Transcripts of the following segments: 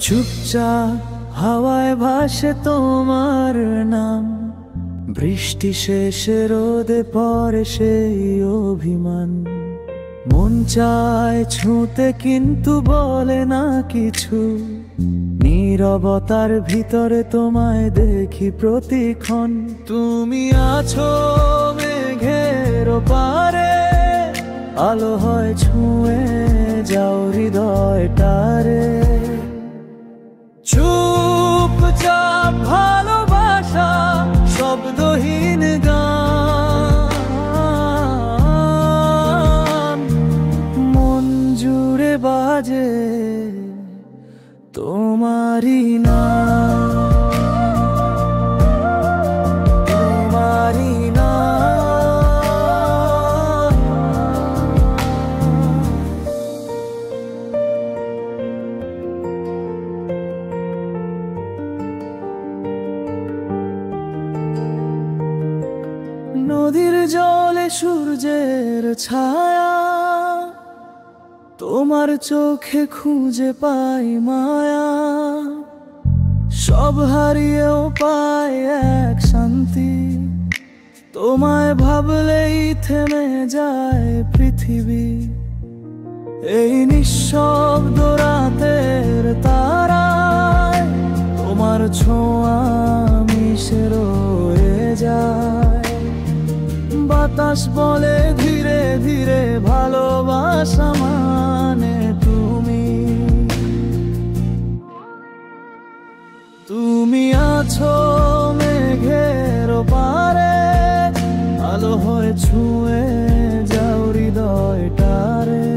চুপচাপ হাওয়ায় ভাসে তোমার নাম, বৃষ্টি শেষে রোদে পড়ে সেই অভিমান। মন চায় ছুঁতে কিন্তু বলে না কিছু, নীরবতার ভিতরে তোমায় দেখি প্রতিক্ষণ। তুমি আছো মেঘের পারে, আলো হয় ছুঁয়ে যাও হৃদয়টারে। চুপচাপ ভালোবাসা শব্দহীন গান, মন জুড়ে বাজে তোমারি নাম, তোমারি নাম। নদীর জলে সূর্যের ছায়া, তোমার চোখে খুঁজে পাই মায়া। সব হারিয়েও পাই এক শান্তি, তোমায় ভাবলেই থেমে যায় পৃথিবী। এই নিঃশব্দ রাতের তারায় তোমার ছোঁয়া মিশে রয়ে যায়। বাতাস বলে ধীরে ধীরে ভালোবাসা মানে তুমি। তুমি আছো মেঘের পারে, আলো হয়ে ছুঁয়ে যাও হৃদয়টারে।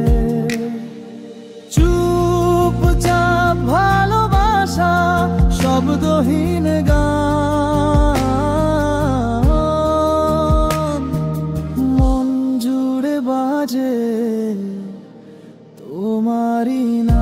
চুপচাপ ভালোবাসা শব্দহীন গান, মন জুড়ে বাজে তোমারি নাম।